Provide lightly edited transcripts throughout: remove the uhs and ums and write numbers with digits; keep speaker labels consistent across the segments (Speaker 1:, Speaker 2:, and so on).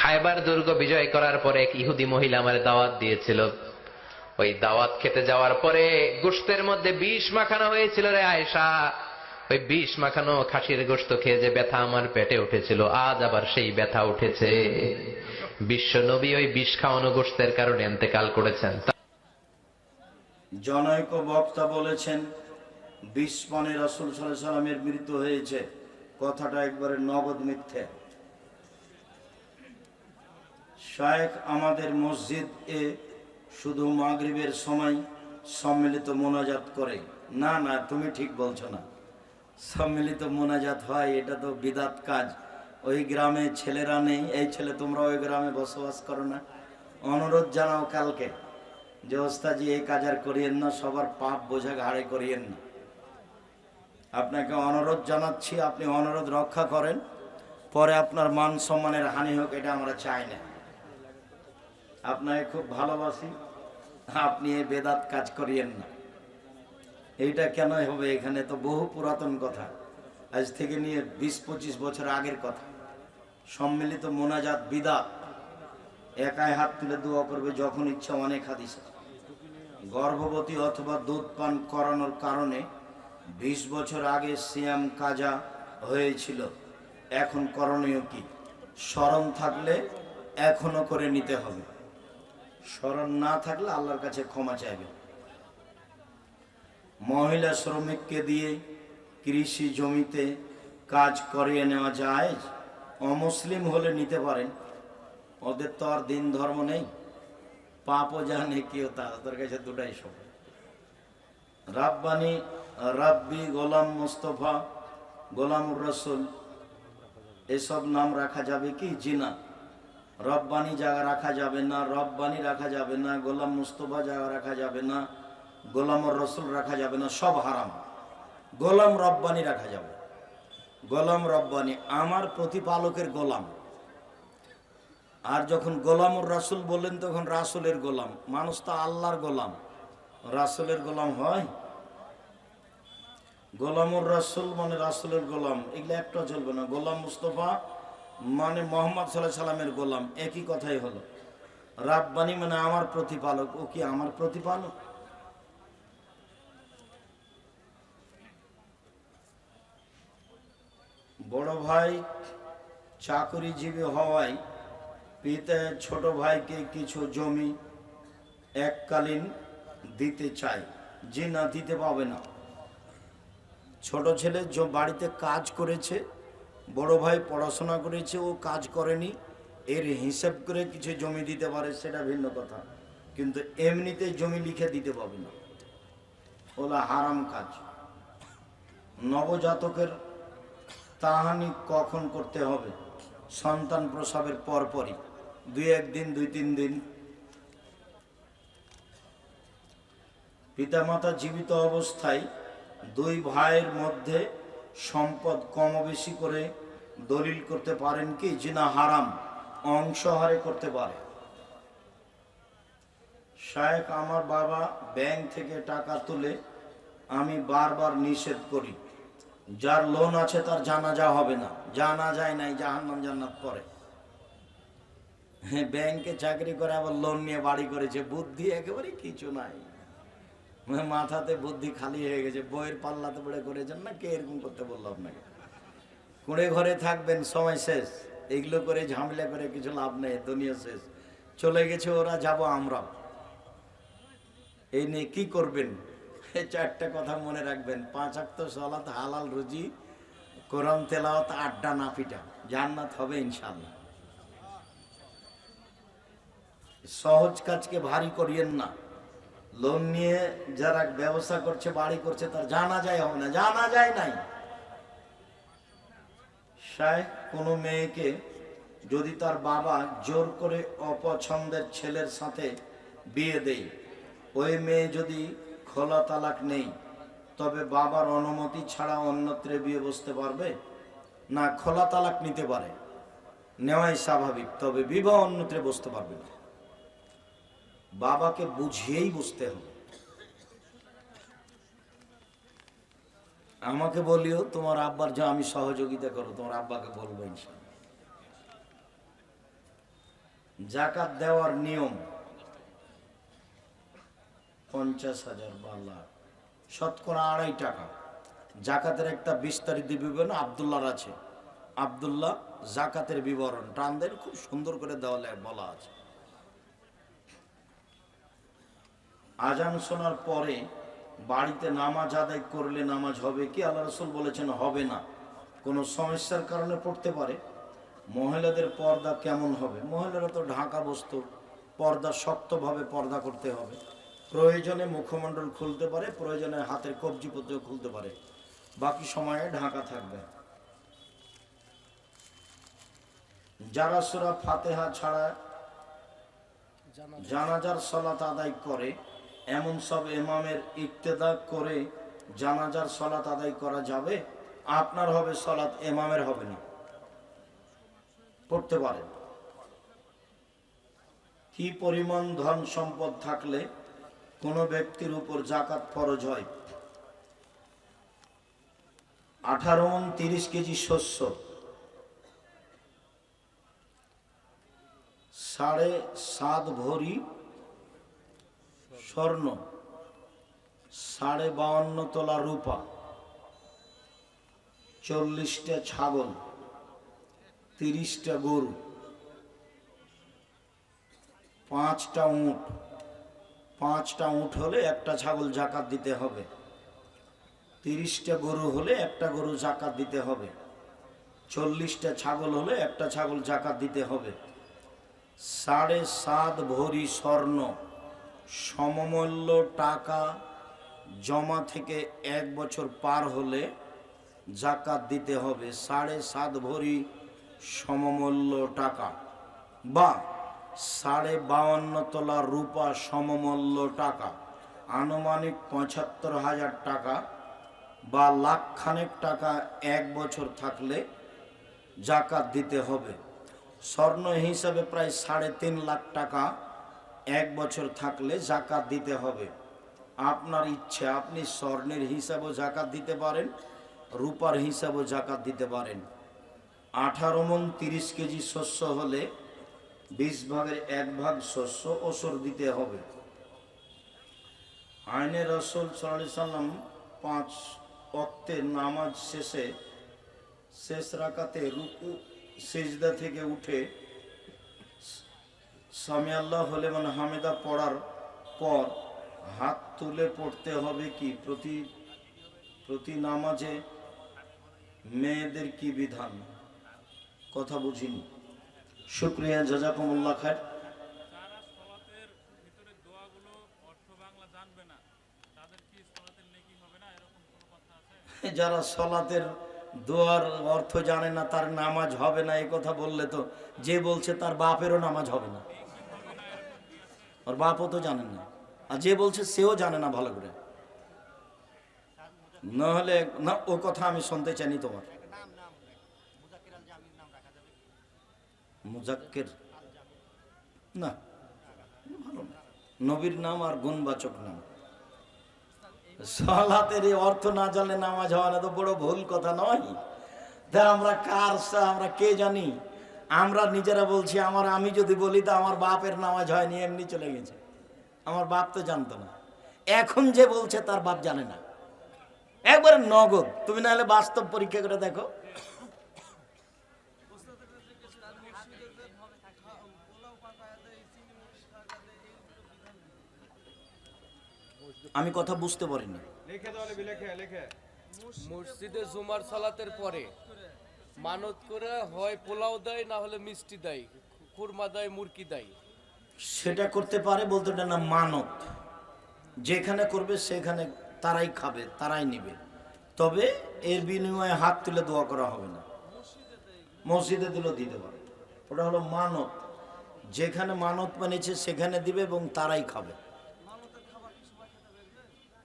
Speaker 1: খায়বার দুর্গ বিজয় করার পরে এক ইহুদি মহিলা আমার দাওয়াত দিয়েছিল। ওই দাওয়াত খেতে যাওয়ার পরে গোশতের মধ্যে বিষ মাখানো হয়েছিল রে আয়েশা। ওই বিষ মাখানো খাসির গোশত খেয়ে যে ব্যথা আমার পেটে উঠেছিল, আজ আবার সেই ব্যথা উঠেছে। বিশ্ব নবী ওই বিষ খাওয়ানো গোশতের কারণে ইন্তেকাল করেছেন।
Speaker 2: জনৈক বক্তা বলেছেন 20 পানে রাসূল সাল্লাল্লাহু আলাইহি সাল্লামের মৃত্যু হয়েছে, কথাটা একবারে নগদ মিথ্যে। শায়েখ আমাদের মসজিদ এ শুধু মাগরিবের সময় সম্মিলিত মোনাজাত করে। না না, তুমি ঠিক বলছো না। সম্মিলিত মোনাজাত হয়, এটা তো বিদাত কাজ। ওই গ্রামে ছেলেরা নেই, এই ছেলে তোমরা ওই গ্রামে বসবাস করো না, অনুরোধ জানাও কালকে যে ওস্তাজি এই কাজ আর করিয়েন না, সবার পাপ বোঝা ঘাড়ে করিয়েন না। আপনাকে অনুরোধ জানাচ্ছি, আপনি অনুরোধ রক্ষা করেন, পরে আপনার মান সম্মানের হানি হোক, এটা আমরা চাই না। আপনাকে খুব ভালোবাসি, আপনি এই বেদাত কাজ করিয়েন না। এইটা কেন হবে? এখানে তো বহু পুরাতন কথা, আজ থেকে নিয়ে 20-25 বছর আগের কথা। সম্মিলিত মোনাজাত বিদাত, একাই হাত তুলে দোয়া করবে যখন ইচ্ছা। অনেক হাদিস, গর্ভবতী অথবা দুধ পান করানোর কারণে 20 বছর আগে সিয়াম কাজা হয়েছিল, এখন করণীয় কি? স্মরণ থাকলে এখনো করে নিতে হবে, স্মরণ না থাকলে আল্লাহর কাছে ক্ষমা চাইবে। মহিলা শ্রমিককে দিয়ে কৃষি জমিতে কাজ করিয়ে নেওয়া যায়? অমুসলিম হলে নিতে পারেন, ওদের তো আর দিন ধর্ম নেই, পাপও জানে কেউ, তাদের কাছে দুটাই সব। রাব্বানি, রাব্বি, গোলাম মুস্তফা, গোলামুর রসুল, এসব নাম রাখা যাবে কি? জি না। রব্বানি জায়গা রাখা যাবে না, রব্বানি রাখা যাবে না, গোলাম মুস্তফা জায়গা রাখা যাবে না, গোলামুর রসুল রাখা যাবে না, সব হারাম। গোলাম রব্বানি রাখা যাবে। গোলাম রব্বানি আমার প্রতিপালকের গোলাম। আর যখন গোলামুর রাসূল বললেন তখন রাসূলের গোলাম। মানুষ তো আল্লাহর গোলাম, রাসূলের গোলাম হয়? গোলামুর রাসূল মানে রাসূলের গোলাম, এগুলো একটা চলবে না। গোলাম মুস্তফা মানে মোহাম্মদ সাল্লাল্লাহু আলাইহি সাল্লামের গোলাম, একই কথাই হলো। রাব্বানি মানে আমার প্রতিপালক, ও কি আমার প্রতিপালক? বড় ভাই চাকরিজীবী হওয়ায় পিতা ছোট ভাইকে কিছু জমি এককালীন দিতে চায়। জি না, দিতে পাবে না। ছোট ছেলে বাড়িতে কাজ করেছে, বড় ভাই পড়াশোনা করেছে, ও কাজ করেনি, এর হিসাব করে কিছু জমি দিতে পারে, সেটা ভিন্ন কথা। কিন্তু এমনিতে জমি লিখে দিতে পাবে না, ওলা হারাম কাজ। নবজাতকের তাহানি কখন করতে হবে? সন্তান প্রসবের পরপরই, 2-1 দিন, 2-3 দিন। পিতামাতা জীবিত অবস্থায় 2 ভাইয়ের মধ্যে সম্পদ কম বেশি করে দলিল করতে পারেন কি? জি না, হারাম, অংশহারে করতে পারে। শায়েখ আমার বাবা ব্যাংক থেকে টাকা তুলে, আমি বারবার নিষেধ করি, যার লোন আছে তার জানাজা হবে না। জানাজায় নাই, জাহান্নাম জান্নাত পড়ে। হ্যাঁ, ব্যাংকে চাকরি করে আবার লোন নিয়ে বাড়ি করেছে, বুদ্ধি একেবারে কিছু নাই, মাথাতে বুদ্ধি খালি হয়ে গেছে। বইয়ের পাল্লাতে পড়ে করেছেন না, কে এরকম করতে বললো আপনাকে? কুঁড়ে ঘরে থাকবেন, সময় শেষ। এগুলো করে ঝামেলা করে কিছু লাভ নেই, দুনিয়া শেষ। চলে গেছে ওরা, যাব আমরা। এই নিয়ে কি করবেন? এই 4টা কথা মনে রাখবেন: 5 ওয়াক্ত সালাত, হালাল রুজি, কোরআন তেলাওয়াত, আড্ডা না পিটা, জান্নাত হবে ইনশাআল্লাহ। সহজ কাজকে ভারী করিয়েন না। লোন নিয়ে যারা ব্যবসা করছে, বাড়ি করছে, তার জানা যায় হবে না, জানা যায় নাই। শায়েখ, কোনো মেয়েকে যদি তার বাবা জোর করে অপছন্দের ছেলের সাথে বিয়ে দেয়, ওই মেয়ে যদি খোলা তালাক নেই, তবে বাবার অনুমতি ছাড়া অন্যত্রে বিয়ে বসতে পারবে না? খোলা তালাক নিতে পারে, নেওয়াই স্বাভাবিক, তবে বিবাহ অন্যত্রে বসতে পারবে না। বাবাকে বুঝিয়েই বুঝতে হবে। আমাকে বলিও তোমার আব্বার যা, আমি সহযোগিতা করো, তোমার আব্বাকে বলবো ইনশাআল্লাহ। জাকাত দেওয়ার নিয়ম 50,000 বা লাখ, শতকরা 2.5 টাকা। জাকাতের একটা বিস্তারিত বিবরণ আব্দুল্লাহর আছে। আব্দুল্লাহ জাকাতের বিবরণ টানদের খুব সুন্দর করে দেওয়ালে বলা আছে। আজান শোনার পরে বাড়িতে নামাজ আদায় করলে নামাজ হবে কি? আল্লাহ রাসূল বলেছেন হবে না। কোনো সমস্যার কারণে পড়তে পারে। মহিলাদের পর্দা কেমন হবে? মহিলারা তো ঢাকা বস্তু, পর্দা শক্তভাবে পর্দা করতে হবে। প্রয়োজনে মুখমণ্ডল খুলতে পারে, প্রয়োজনে হাতের কবজিপত্র খুলতে পারে, বাকি সময়ে ঢাকা থাকবে। যারা সূরা ফাতিহা ছাড়া জানাজার সালাত আদায় করে, এমন সব ইমামের ইক্তেদা করে জানাজার সালাত আদায় করা যাবে? আপনার হবে সালাত, ইমামের হবে না। পড়তে পারেন। কি পরিমাণ ধন সম্পদ থাকলে কোন ব্যক্তির উপর জাকাত ফরজ হয়? 18 মণ 30 কেজি শস্য, 7.5 ভরি স্বর্ণ, 52.5 তোলা রূপা, 40টা ছাগল, 30টা গরু, 5টা উট। 5টা উট হলে একটা ছাগল জাকাত দিতে হবে। 30টা গরু হলে একটা গরু জাকাত দিতে হবে। 40টা ছাগল হলে একটা ছাগল জাকাত দিতে হবে। 7.5 ভরি স্বর্ণ সমমূল্য টাকা জমা থেকে 1 বছর পার হলে জাকাত দিতে হবে। 7.5 ভরি সমমূল্য টাকা বা 52.5 তোলা রূপা সমমূল্য টাকা, আনুমানিক 75,000 টাকা বা লাখখানেক টাকা 1 বছর থাকলে জাকাত দিতে হবে। স্বর্ণ হিসাবে প্রায় 3.5 লাখ টাকা 1 বছর থাকলে জাকাত দিতে হবে। আপনার ইচ্ছে, আপনি স্বর্ণের হিসাবেও জাকাত দিতে পারেন, রূপার হিসাবেও জাকাত দিতে পারেন। 18 মণ 30 কেজি শস্য হলে 20 ভাগের 1 ভাগ শস্য ওসর দিতে হবে। আইনে রাসূল সাল্লাল্লাহু আলাইহি সাল্লাম 5 ওয়াক্তের নামাজ শেষে শেষ রাকাতে রুকু সিজদা থেকে উঠে সামি আল্লাহু লিমান হামিদা পড়ার পর হাত তুলে পড়তে হবে কি? প্রতি নামাজে মেয়েদের কি বিধান? কথা বুঝিনি। শুকরিয়া, জাযাকুমুল্লাহ খায়ের। যারা সলাতের দোয়ার অর্থ জানে না তার নামাজ হবে না, এই কথা বললে তো যে বলছে তার বাপেরও নামাজ হবে না। ওর বাপও তো জানেন না, আর যে বলছে সেও জানে না ভালো করে। নাহলে না, ও কথা আমি শুনতে চাইনি তোমার। মুজাক্কির না, ভালো না। নবীর নাম আর গুণবাচক নাম। সালাতের এই অর্থ না জানলে নামাজ হয় না তো বড় ভুল কথা নয়? আমরা আমরা কে জানি? আমরা নিজেরা বলছি। আমি যদি বলি তো আমার বাপের নামাজ হয়নি, এমনি চলে গেছে। আমার বাপ তো জানতো না। এখন যে বলছে তার বাপ জানে না, একবারে নগদ। তুমি না হলে বাস্তব পরীক্ষা করে দেখো। আমি কথা বুঝতে পারিনি।
Speaker 3: মসজিদে জুমার সালাতের পরে মানত করে হয় পোলাও দেয়, না হলে মিষ্টি দেয়, কুরমা দেয়, মুরগি দেয়।
Speaker 2: সেটা করতে পারে বলতে, এটা না মানত। যেখানে করবে সেখানে তারাই খাবে, তারাই নিবে। তবে এর বিনিময়ে হাত তুলে দোয়া করা হবে না। মসজিদে দিলেও দিতে পারে, ওটা হলো মানত। যেখানে মানত মেনেছে সেখানে দিবে এবং তারাই খাবে।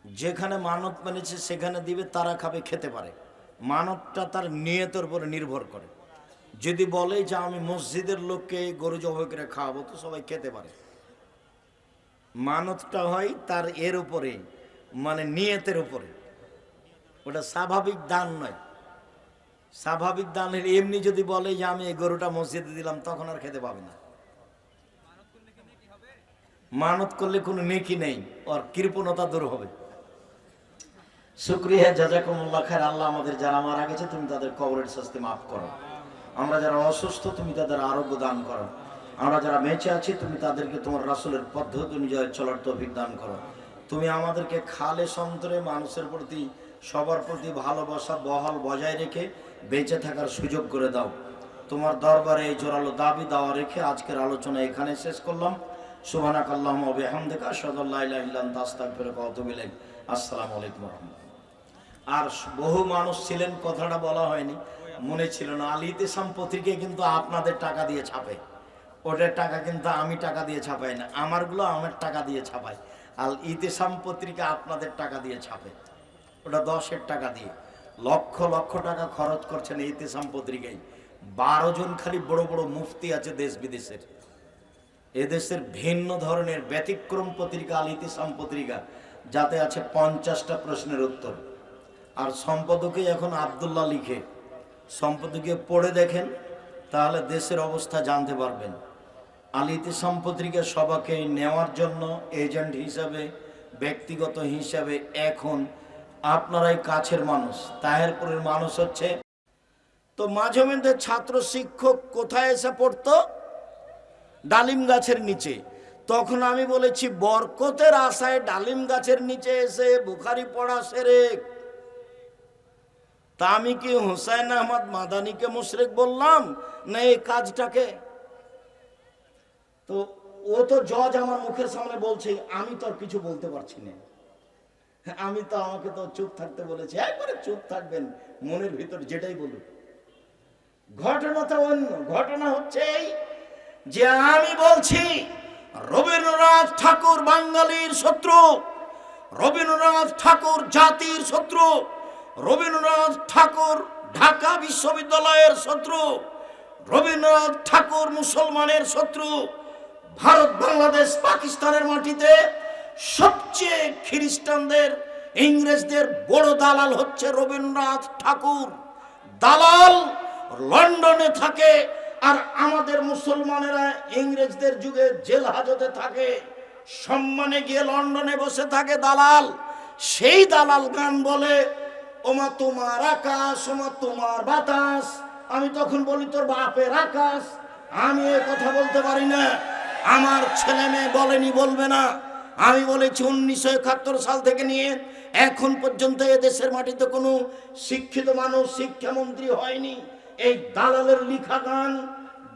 Speaker 2: যেখানে মানত মেনেছে সেখানে দিবে, তারা খাবে, খেতে পারে। মানতটা তার নিয়তের উপরে নির্ভর করে। যদি বলে যে আমি মসজিদের লোককে গরু জবাই করে খাওয়াবো, তো সবাই খেতে পারে। মানতটা হয় তার এর উপরে, মানে নিয়তের উপরে। ওটা স্বাভাবিক দান নয়। স্বাভাবিক দানের এমনি যদি বলে যে আমি এই গরুটা মসজিদে দিলাম, তখন আর খেতে পাবে না। মানত করলে কোনো নেকি নেই, আর কৃপণতা দূর হবে। শুকরিয়া, জাযাকুমুল্লাহ খায়র। আল্লাহ আমাদের যারা মারা গেছে তুমি তাদের কবরের শাস্তি মাফ করো। আমরা যারা অসুস্থ তুমি তাদের আরোগ্য দান করো। আমরা যারা বেঁচে আছি তুমি তাদেরকে তোমার রাসূলের পদ্ধতি অনুযায়ী চলার তৌফিক দান করো। তুমি আমাদেরকে খালেস অন্তরে মানুষের প্রতি, সবার প্রতি ভালোবাসা বহাল বজায় রেখে বেঁচে থাকার সুযোগ করে দাও। তোমার দরবারে এই জোরালো দাবি দাওয়া রেখে আজকের আলোচনা এখানে শেষ করলাম। সুবহানাকাল্লাহুম্মা ওয়া বিহামদিকা আশহাদু আল্লা ইলাহা ইল্লা আনতা আস্তাগফিরুকা ওয়া আতুবু ইলাইক। আসসালামু আলাইকুম ওয়া রাহমাতুল্লাহ। আর বহু মানুষ ছিলেন, কথাটা বলা হয়নি, মনে ছিল না। আল ইতিসাম পত্রিকায় কিন্তু আপনাদের টাকা দিয়ে ছাপে, ওটার টাকা কিন্তু আমি টাকা দিয়ে ছাপাই না, আমারগুলো আমার টাকা দিয়ে ছাপাই। আল ইতিসাম পত্রিকা আপনাদের টাকা দিয়ে ছাপে, ওটা 10-এর টাকা দিয়ে। লক্ষ লক্ষ টাকা খরচ করছেন এই ইতিসাম পত্রিকায়। 12 জন খালি বড় বড় মুফতি আছে দেশ বিদেশের। এদেশের ভিন্ন ধরনের ব্যতিক্রম পত্রিকা আল ইতিসাম পত্রিকা, যাতে আছে 50টা প্রশ্নের উত্তর। আর সম্পাদকে এখন আব্দুল্লাহ লিখে, সম্পাদকে পড়ে দেখেন, তাহলে দেশের অবস্থা জানতে পারবেন। আল ইতিসাম পত্রিকা সবাকে নেওয়ার জন্য এজেন্ট হিসাবে, ব্যক্তিগত হিসাবে এখন আপনারাই কাছের মানুষ, তাহেরপুরের মানুষ হচ্ছে। তো মাঝে মধ্যে ছাত্র শিক্ষক কোথায় এসে পড়তো? ডালিম গাছের নিচে। তখন আমি বলেছি বরকতের আশায় ডালিম গাছের নিচে এসে বুখারি পড়া শিরক। তা আমি কি হুসাইন আহমদ মাদানিকে মুশরিক বললাম না এই কাজটাকে? তো ও তো জজ আমার মুখের সামনে বলছে, আমি তো আর কিছু বলতে পারছি না। আমি তো, আমাকে তো চুপ থাকতে বলেছে। একবারে চুপ থাকবেন, মনের ভিতর যেটাই বলুন। ঘটনাটা অন্য। ঘটনা হচ্ছে এই যে আমি বলছি রবীন্দ্রনাথ ঠাকুর বাঙালির শত্রু, রবীন্দ্রনাথ ঠাকুর জাতির শত্রু, রবীন্দ্রনাথ ঠাকুর ঢাকা বিশ্ববিদ্যালয়ের শত্রু, রবীন্দ্রনাথ ঠাকুর মুসলমানের শত্রু। ভারত, বাংলাদেশ, পাকিস্তানের মাটিতে সবচেয়ে খ্রিস্টানদের, ইংরেজদের বড় দালাল হচ্ছে রবীন্দ্রনাথ ঠাকুর। দালাল লন্ডনে থাকে, আর আমাদের মুসলমানেরা ইংরেজদের যুগে জেল হাজতে থাকে, সম্মানে গিয়ে লন্ডনে বসে থাকে দালাল। সেই দালাল গান বলে, ওমা তোমার আকাশ, ওমা তোমার বাতাস। আমি তখন বলি তোর বাপের আকাশ। আমি এ কথা বলতে পারি না, আমার ছেলে মেয়ে বলেনি, বলবে না। আমি বলেছি 1971 সাল থেকে নিয়ে এখন পর্যন্ত এদেশের মাটিতে কোনো শিক্ষিত মানুষ শিক্ষামন্ত্রী হয়নি। এই দালালের লিখা গান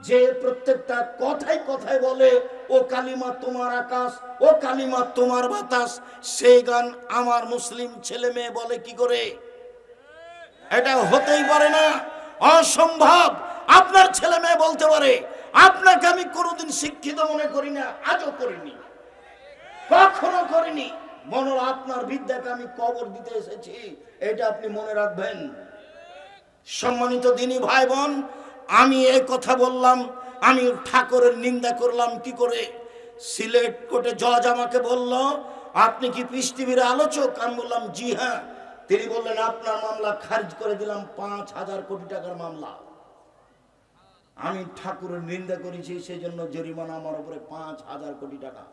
Speaker 2: যে প্রত্যেকটা কথায় কথায় বলে ও কালিমা তোমার আকাশ, ও কালিমা তোমার বাতাস, সেই গান আমার মুসলিম ছেলে মেয়ে বলে কি করে? এটা হতেই পারে না, অসম্ভব। আপনার ছেলে মেয়ে বলতে পারে। আপনাকে আমি কোনোদিন শিক্ষিত মনে করি না, আজও করিনি, কখনো করিনি। মনে আপনার বিদ্যাকে আমি কবর দিতে এসেছি, এটা আপনি মনে রাখবেন। সম্মানিত দিনী ভাই বোন, আমি এই কথা বললাম, আমি ঠাকুরের নিন্দা করলাম কি করে? সিলেট কোর্টে জজ আমাকে বলল, আপনি কি পিস টিভির আলোচক? আমি বললাম জি হ্যাঁ। তিনি বললেন আপনার মামলা খারিজ করে দিলাম, 5,000 কোটি টাকার মামলা। আমি ঠাকুরের নিন্দা করেছি, সেই জন্য জরিমানা আমার উপরে 5,000 কোটি টাকা।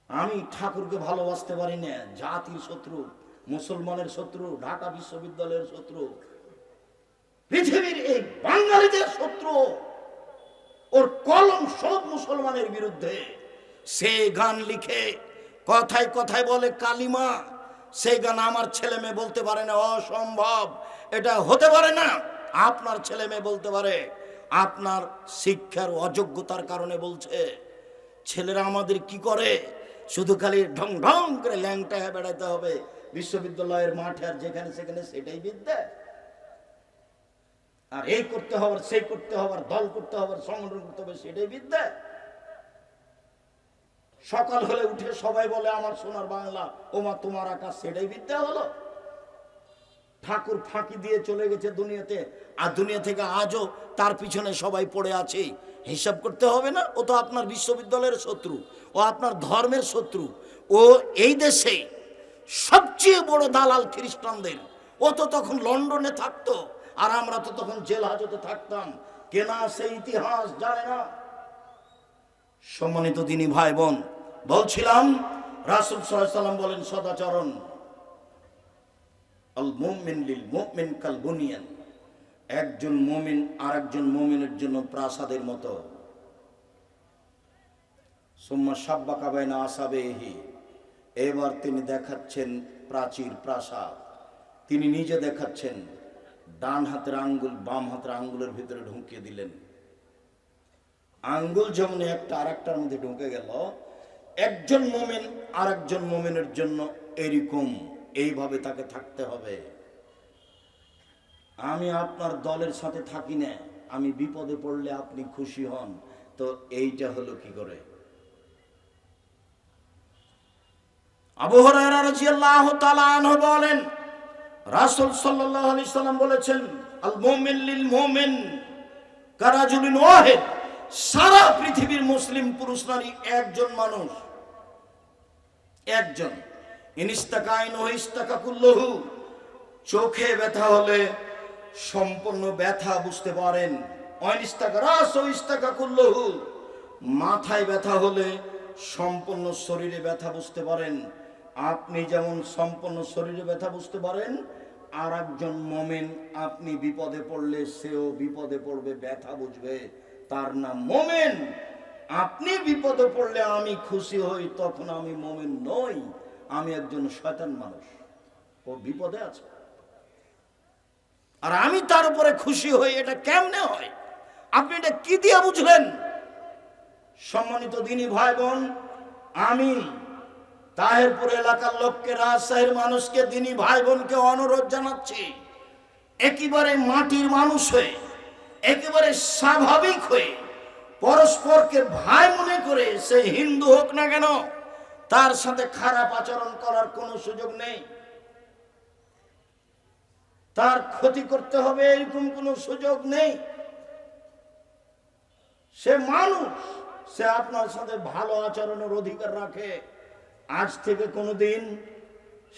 Speaker 2: আমি ঠাকুরকে ভালোবাসতে পারি না, জাতির শত্রু, মুসলমানের শত্রু, ঢাকা বিশ্ববিদ্যালয়ের শত্রু, পৃথিবীর এই বাঙালিদের শত্রু। ওর কলম সব মুসলমানের বিরুদ্ধে। সে গান লিখে কথায় কথায় বলে কালিমা, সেই গান আমার ছেলে মেয়ে বলতে পারে না, অসম্ভব, এটা হতে পারে না। আপনার ছেলে মেয়ে বলতে পারে, আপনার শিক্ষার অযোগ্যতার কারণে বলছে। ছেলেরা আমাদের কি করে? শুধু খালি ঢং ঢং করে ল্যাংটা হয়ে বেড়াতে হবে বিশ্ববিদ্যালয়ের মাঠে, আর যেখানে সেখানে সেটাই বিদ্যা। আর এই করতে হবে, সেই করতে হবে, দল করতে হবে, সংগঠন করতে হবে, সেটাই বিদ্যা। সকাল হলে উঠে সবাই বলে আমার সোনার বাংলা, ওমা তোমার আকাশ, সেটাই বিদ্যা হলো। ঠাকুর ফাঁকি দিয়ে চলে গেছে দুনিয়াতে, আর দুনিয়া থেকে আজও তার পিছনে সবাই পড়ে আছে। হিসাব করতে হবে না? ও তো আপনার বিশ্ববিদ্যালয়ের শত্রু, ও আপনার ধর্মের শত্রু, ও এই দেশে সবচেয়ে বড় দালাল খ্রিস্টানদের। ও তো তখন লন্ডনে থাকতো, আর আমরা তো তখন জেল হাজতে থাকতাম। কেনা সেই ইতিহাস জানে না। সম্মানিত দিনী ভাই বোন, বলছিলাম রাসূল সাল্লাল্লাহু আলাইহি ওয়াসাল্লাম বলেন সদাচরণ, আল মুমিন লিল মুমিন কাল বুনিয়ান, একজন মুমিন আরেকজন মুমিনের জন্য প্রাসাদের মতো। সুম্মা সাব্বাকা বাইনা আসাবিহি, এবার তিনি দেখাচ্ছেন প্রাচীর প্রাসাদ। তিনি নিজে দেখাচ্ছেন, ডান হাতের আঙ্গুল বাম হাতের আঙ্গুলের ভিতরে ঢুকিয়ে দিলেন। আঙ্গুল যেমন একটা আরেকটার মধ্যে ঢুকে গেল, একজন মুমিন আরেকজন মুমিনের জন্য এরকম এইভাবে তাকে থাকতে হবে। আমি আপনার দলের সাথে থাকি না, আমি বিপদে পড়লে আপনি খুশি হন, তো এইটা হলো কি করে? আবু হুরায়রা রাদিয়াল্লাহু তাআলা আনহু বলেন, রাসূল সাল্লাল্লাহু আলাইহি সাল্লাম বলেছেন, আল মুমিন লিল মুমিন কারাজুলিন ওয়াহিদ, সারা পৃথিবীর মুসলিম পুরুষ নারী একজন মানুষ, একজন। ইনিস্তাকা আইনুহু ইস্তাকা কুল্লুহু, চোখে ব্যথা হলে সম্পূর্ণ ব্যথা বুঝতে পারেন। অনিস্তাকা রাসু ইস্তাকা কুল্লুহু, মাথায় ব্যথা হলে সম্পূর্ণ শরীরে ব্যথা বুঝতে পারেন। আপনি যেমন সম্পূর্ণ শরীরে ব্যথা বুঝতে পারেন, আর একজন মুমিন আপনি বিপদে পড়লে সেও বিপদে পড়বে, ব্যথা বুঝবে, তার নাম মুমিন। আপনি বিপদে পড়লে আমি খুশি হই, তখন আমি মুমিন নই, আমি একজন শয়তান মানুষ, ও বিপদে আছে। আর আমি তার উপরে খুশি হই, এটা কেমনে হয়? আপনি এটা কি দিয়ে বুঝলেন? সম্মানিত দিনী ভাই বোন, আমি তাহেরপুর এলাকার লোককে, রাজশাহীর মানুষকে, দিনী ভাই বোনকে অনুরোধ জানাচ্ছি, একেবারে মাটির মানুষ হয়ে, একেবারে স্বাভাবিক হয়ে, পরস্পরকে ভাই মনে করে, সে হিন্দু হোক না কেন, তার সাথে খারাপ আচরণ করার কোনো সুযোগ নেই। তার ক্ষতি করতে হবে এরকম কোনো সুযোগ নেই। সে মানুষ, সে আপনার সাথে ভালো আচরণের অধিকার রাখে। আজ থেকে কোনোদিন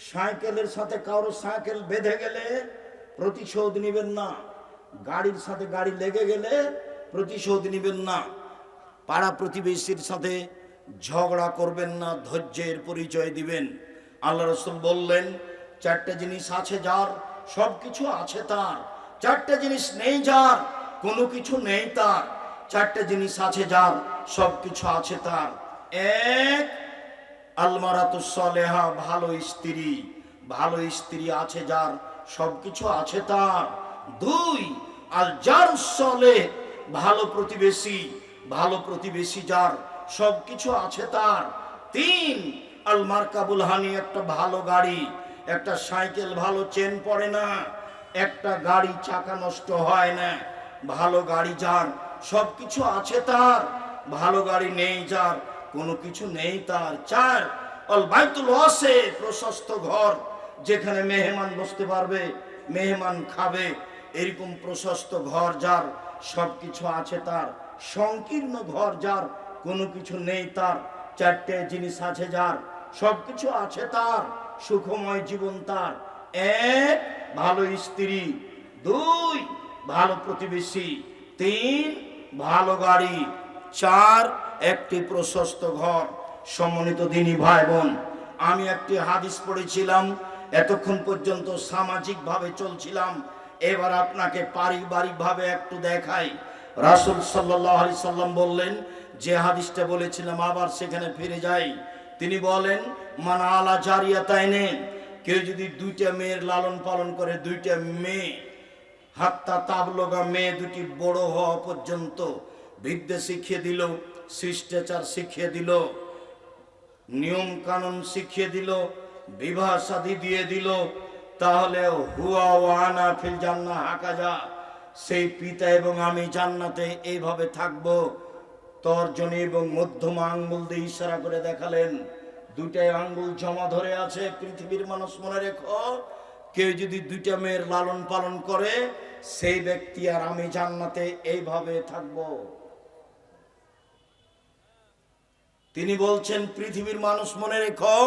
Speaker 2: সাইকেলের সাথে কারো সাইকেল বেঁধে গেলে প্রতিশোধ নেবেন না, গাড়ির সাথে গাড়ি লেগে গেলে প্রতিশোধ নেবেন না, পাড়া প্রতিবেশীর সাথে ঝগড়া করবেন না, ধৈর্যের পরিচয় দিবেন। আল্লাহ রাসূল বললেন, চারটে জিনিস আছে যার, সবকিছু আছে তার। চারটে জিনিস নেই যার, কোনো কিছু নেই তার। চারটে জিনিস আছে যার, সবকিছু আছে তার। এক, আলমারাতুস সালেহা, ভালো স্ত্রী। ভালো স্ত্রী আছে যার, সবকিছু আছে তার। দুই, আল জারুস সালেহ, ভালো প্রতিবেশী। ভালো প্রতিবেশী যার, সবকিছু আছে তার। তিন, আল মারকাবুল হানি, একটা ভালো গাড়ি। একটা সাইকেল ভালো চেন পড়ে না, একটা গাড়ি চাকা নষ্ট হয় না। ভালো গাড়ি যার, সবকিছু আছে তার। ভালো গাড়ি নেই যার, কোনো কিছু নেই তার। চার, আল বাইতুল ওয়াসি, প্রশস্ত ঘর, যেখানে মেহমান বসতে পারবে, মেহমান খাবে, এরকম প্রশস্ত ঘর যার, সবকিছু আছে তার। সংকীর্ণ ঘর যার, কোনো কিছু নেই তার। চারটে জিনিস আছে যার, সবকিছু আছে তার, সুখময় জীবন তার। এক, ভালো স্ত্রী। দুই, ভালো প্রতিবেশী। তিন, ভালো গাড়ি। চার, একটি প্রশস্ত ঘর। সম্মানিত দিনী ভাই বোন, আমি একটি হাদিস পড়েছিলাম, এতক্ষণ পর্যন্ত সামাজিক ভাবে চলছিলাম, এবার আপনাকে পারিবারিক ভাবে একটু দেখাই। রাসূল সাল্লাল্লাহু আলাইহি সাল্লাম বললেন, যে হাদিসটা বলেছিলাম আবার সেখানে ফিরে যাই। তিনি বলেন, মান আলা জারিয়াতাইনে, কেউ যদি দুইটা মেয়ের লালন পালন করে, দুইটা মেয়ে, হাত্তা তাবলগা, মেয়ে দুটি বড় হওয়া পর্যন্ত, বিদ্যা শিখিয়ে দিল, শিষ্টাচার শিখিয়ে দিল, নিয়ম কানুন শিখিয়ে দিল, বিবাহ শাদী দিয়ে দিল, তাহলে হুয়া ওয়ানা ফিল জান্নাহ হাকাজা, সেই পিতা এবং আমি জান্নাতে এইভাবে থাকবো। তর্জনী এবং মধ্যমা আঙ্গুল দিয়ে ইশারা করে দেখালেন, দুইটাই আঙ্গুল জমা ধরে আছে। পৃথিবীর মানুষ মনে রেখো, কেউ যদি দুইটা মেয়ের লালন পালন করে, সেই ব্যক্তি আর আমি জান্নাতে এইভাবে থাকবো। তিনি বলছেন, পৃথিবীর মানুষ মনে রেখো,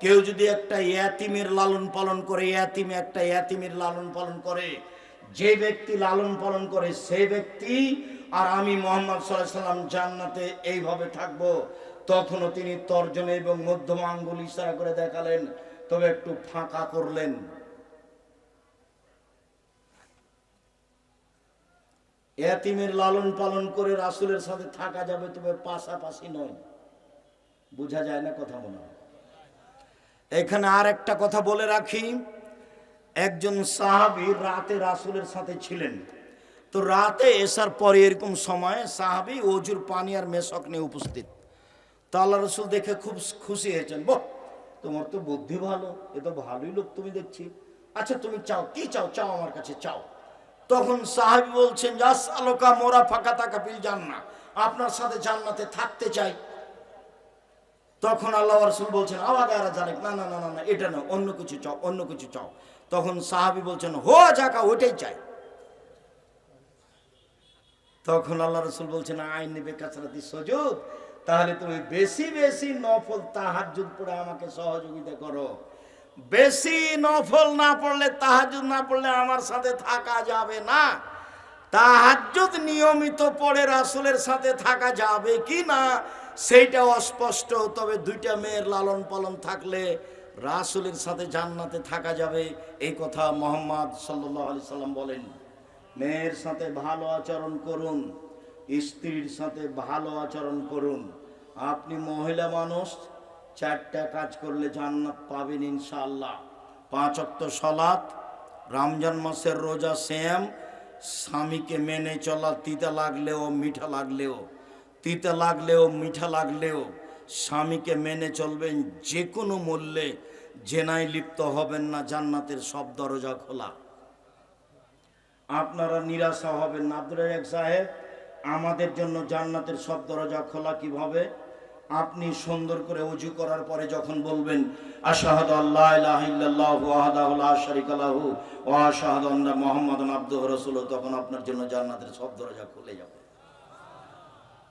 Speaker 2: কেউ যদি একটা ইয়াতিমের লালন পালন করে, ইয়াতিম একটা ইয়াতিমের লালন পালন করে, যে ব্যক্তি লালন পালন করে সেই ব্যক্তি আর আমি মুহাম্মদ সাল্লাল্লাহু আলাইহি সাল্লাম জান্নাতে এইভাবে থাকবো। তখনও তিনি তর্জনী এবং মধ্যমা আঙ্গুল ইশারা করে দেখালেন, তবে একটু ফাঁকা করলেন। এতিমের লালন পালন করে রাসূলের সাথে থাকা যাবে, তবে পাশাপাশি নয়। বোঝা যায় না কথা মনে হয়? এখানে আর একটা কথা বলে রাখি, একজন সাহাবী রাতে রাসূলের সাথে ছিলেন। তো রাতে এসার পরে এরকম সময় সাহাবী ওজুর পানি আর মেশক নিয়ে উপস্থিত। তো আল্লাহ রাসূল দেখে খুব খুশি হয়েছেন। বাহ, তোমার তো বুদ্ধি ভালো, এ তো ভালোই লোক তুমি দেখছি। আচ্ছা তুমি চাও, কি চাও? চাও আমার কাছে চাও। তখন সাহাবী বলছেন, আসআলুকা মুরাফাকাতাকা ফিল জান্নাহ, আপনার সাথে জান্নাতে থাকতে চাই। তখন আল্লাহ রাসূল বলছেন, আওয়াগারা জানেক, না না না না, এটা না, অন্য কিছু চাও, অন্য কিছু চাও। তখন সাহাবী বলছেন, হো জাকা, ওইটাই চাই। তখন আল্লাহ রাসূল বলছেন, আইনি বেকাসরাতি সুজুদ, তাহলে তুমি বেশি বেশি নফল তাহাজ্জুদ পড়ে আমাকে সহযোগিতা করো। বেশি নফল না পড়লে, তাহাজ্জুদ না পড়লে আমার সাথে থাকা যাবে না। তাহাজ্জুদ নিয়মিত পড়ে রাসূলের সাথে থাকা যাবে কি না সেইটা অস্পষ্ট। তবে দুইটা মেয়ের লালন পালন থাকলে রাসূলের সাথে জান্নাতে থাকা যাবে, এই কথা মুহাম্মদ সাল্লাল্লাহু আলাইহি সাল্লাম বলেন। মেয়ের সাথে ভালো আচরণ করুন, স্ত্রীর সাথে ভালো আচরণ করুন। আপনি মহিলা মানুষ, 4টা কাজ করলে জান্নাত পাবেন ইনশাআল্লাহ। 5 ওয়াক্ত সালাত, রমজান মাসের রোজা, সিয়াম, স্বামীকে মেনে চলা, তিতা লাগলেও মিঠা লাগলেও, তিতা লাগলেও মিঠা লাগলেও স্বামীকে মেনে চলবেন যে কোনো মূল্যে। জেনায় লিপ্ত হবেন না, জান্নাতের সব দরজা খোলা। আপনারা নিরাশা হবেন না। আব্দুর রাজ্জাক সাহেব, আমাদের জন্য জান্নাতের সব দরজা খোলা কিভাবে? আপনি সুন্দর করে ওযু করার পরে যখন বলবেন, আশহাদু আল্লা ইলাহা ইল্লাল্লাহু ওয়াহদাহু লা শারীকা লাহু ওয়া আশহাদু আন্না মুহাম্মাদান আবদুহু ওয়া রাসূলুহু, তখন আপনার জন্য জান্নাতের সব দরজা খুলে যাবে।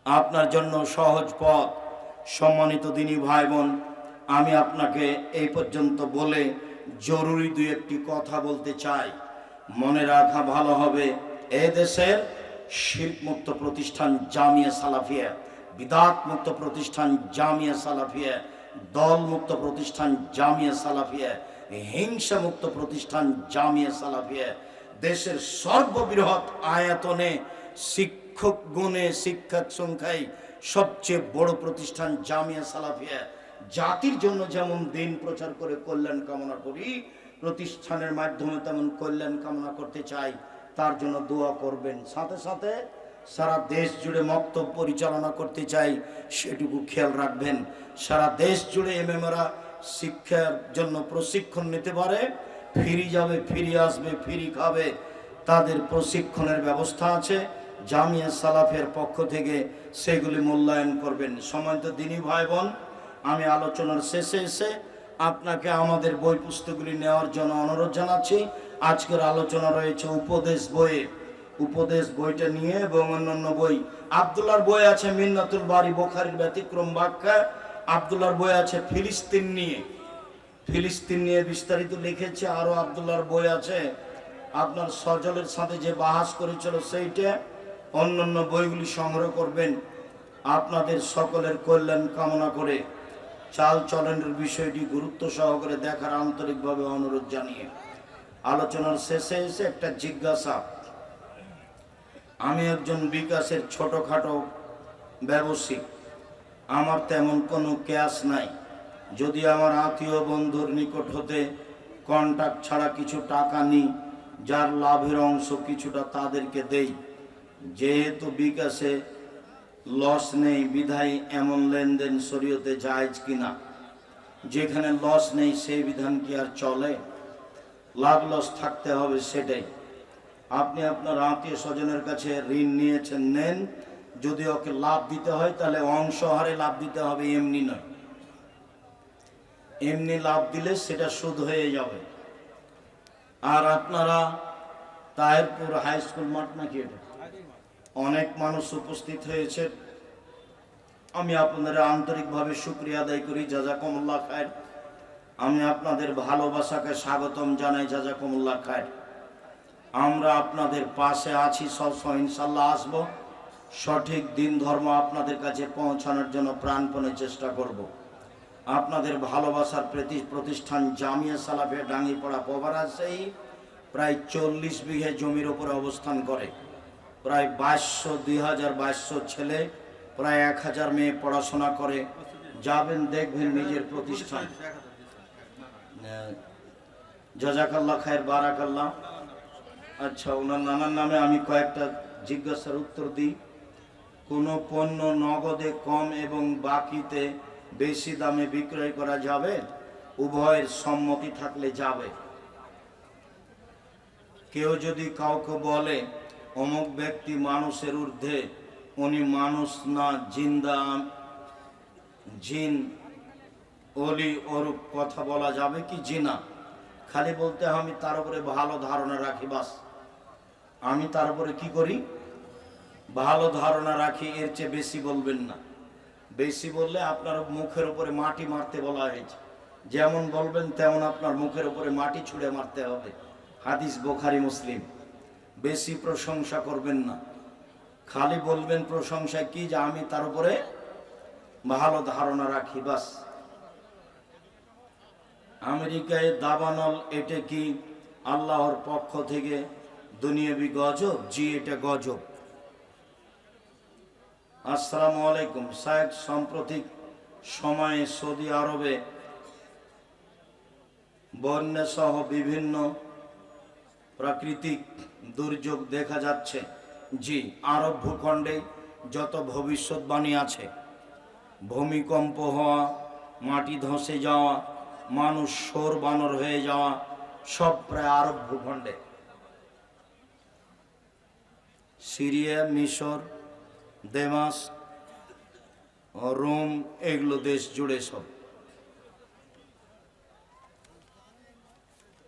Speaker 2: আপনার জন্য সহজ পথ। সম্মানিত দিনী ভাই বোন, আমি আপনাকে এই পর্যন্ত বলে জরুরি 2-1টি কথা বলতে চাই। মনে রাখা ভালো হবে, এ দেশের শিরক মুক্ত প্রতিষ্ঠান জামিয়া সালাফিয়া, বিদআত মুক্ত প্রতিষ্ঠান জামিয়া সালাফিয়া, দল মুক্ত প্রতিষ্ঠান জামিয়া সালাফিয়া, হিংসা মুক্ত প্রতিষ্ঠান জামিয়া সালাফিয়া, দেশের সর্ববৃহৎ আয়তনে, শিক্ষক গুণে, শিক্ষক সংখ্যায় সবচেয়ে বড় প্রতিষ্ঠান জামিয়া সালাফিয়া। জাতির জন্য যেমন দিন প্রচার করে কল্যাণ কামনা করি, প্রতিষ্ঠানের মাধ্যমে তেমন কল্যাণ কামনা করতে চাই। তার জন্য দোয়া করবেন। সাথে সাথে সারা দেশ জুড়ে মক্তব পরিচালনা করতে চাই, সেটুকু খেয়াল রাখবেন। সারা দেশ জুড়ে এমএমরা শিক্ষার জন্য প্রশিক্ষণ নিতে পারে, ফিরে যাবে, ফিরে আসবে, ফিরে খাবে, তাদের প্রশিক্ষণের ব্যবস্থা আছে জামিয়া সালাফের পক্ষ থেকে, সেগুলি মূল্যায়ন করবেন। সম্মানিত দিনী ভাই বোন, আমি আলোচনার শেষে এসে আপনাকে আমাদের বই পুস্তকগুলি নেওয়ার জন্য অনুরোধ জানাচ্ছি। আজকের আলোচনা রয়েছে উপদেশ বইয়ে, উপদেশ বইটা নিয়ে এবং অন্যান্য বই। আব্দুল্লাহর বই আছে মিন্নাতুল বারী, বুখারীর ব্যতিক্রম ব্যাখ্যা। আব্দুল্লাহর বই আছে ফিলিস্তিন নিয়ে, ফিলিস্তিন নিয়ে বিস্তারিত লিখেছে। আরো আব্দুল্লাহর বই আছে আপনার সজলের সাথে যে বাহাস করেছিল সেইটা। অন্যান্য বইগুলি সংগ্রহ করবেন। আপনাদের সকলের কল্যাণ কামনা করে চাল চলনের বিষয়টি গুরুত্ব সহকারে দেখার আন্তরিকভাবে অনুরোধ জানিয়ে আলোচনার শেষে এসে একটা জিজ্ঞাসা। আমি একজন বিকাশের ছোটখাটো ব্যবসায়ী, আমার তেমন কোনো ক্যাশ নাই। যদি আমার আত্মীয় বন্ধুর নিকট হতে কন্ট্যাক্ট ছাড়া কিছু টাকা নিই, যার লাভের অংশ কিছুটা তাদেরকে দেই। যেহেতু বিকাশে লস নেই, বিধায় এমন লেনদেন শরীয়তে জায়েজ কিনা? যেখানে লস নেই সেই বিধান কি আর চলে? লাভ লস থাকতে হবে, সেটাই। আপনি আপনার আত্মীয় স্বজনের কাছে ঋণ নিয়েছেন, নেন। যদি ওকে লাভ দিতে হয় তাহলে অংশ হারে লাভ দিতে হবে, এমনি নয়। এমনি লাভ দিলে সেটা সুদ হয়ে যাবে। আর আপনারা তাহেরপুর হাই স্কুল মাঠ নাকি এটা, অনেক মানুষ উপস্থিত হয়েছে। আমি আপনাদের আন্তরিকভাবে শুকরিয়া আদায় করি, জাযাকুমুল্লাহ খায়ের। আমি আপনাদের ভালোবাসাকে স্বাগতম জানাই, জাযাকুমুল্লাহ খায়ের। আমরা আপনাদের পাশে আছি, সবসময় ইনশাল্লাহ আসব। সঠিক দিন ধর্ম আপনাদের কাছে পৌঁছানোর জন্য প্রাণপণে চেষ্টা করব। আপনাদের ভালোবাসার প্রতিষ্ঠান জামিয়া সালাফিয়া ডাঙ্গিপাড়া পোভারা সেই প্রায় 40 বিঘে জমির উপরে অবস্থান করে। প্রায় 2200 ছেলে, প্রায় 1000 মেয়ে পড়াশোনা করে। যাবেন, দেখবেন নিজের প্রতিষ্ঠান। জাযাকাল্লাহ খায়ের, বারাকাল্লাহ। আচ্ছা, ওনার নানার নামে আমি কয়েকটা জিজ্ঞাসার উত্তর দিই। কোনো পণ্য নগদে কম এবং বাকিতে বেশি দামে বিক্রয় করা যাবে? উভয়ের সম্মতি থাকলে যাবে। কেউ যদি কাউকে বলে অমুক ব্যক্তি মানুষের ঊর্ধ্বে, উনি মানুষ না জিন অলি, ওরূপ কথা বলা যাবে কি? জিনা। খালি বলতে আমি তার উপরে ভালো ধারণা রাখি, বাস। আমি তার উপরে কি করি? ভালো ধারণা রাখি, এর চেয়ে বেশি বলবেন না। বেশি বললে আপনার মুখের উপরে মাটি মারতে বলা হয়েছে। যেমন বলবেন তেমন আপনার মুখের উপরে মাটি ছুঁড়ে মারতে হবে। হাদিস বুখারী মুসলিম। বেশি প্রশংসা করবেন না, খালি বলবেন প্রশংসা কি, যে আমি তার উপরে ভালো ধারণা রাখি, বাস। আমেরিকায় দাবানল, এটা কি আল্লাহর পক্ষ থেকে দুনিয়াবি গজব? জি, এটা গজব। আসসালামু আলাইকুম সাহেব, সাম্প্রতিক সময়ে সৌদি আরবে বন্যা সহ বিভিন্ন প্রাকৃতিক দুর্যোগ দেখা যাচ্ছে। জি, আরব ভূখণ্ডে যত ভবিষ্যৎবাণী আছে, ভূমিকম্প হওয়া, মাটি ধসে যাওয়া, মানুষ শোর বানর হয়ে যাওয়া, সব প্রায় আরব ভূখণ্ডে। সিরিয়া, মিশর, দেমাস, রোম, এগুলো দেশ জুড়ে সব।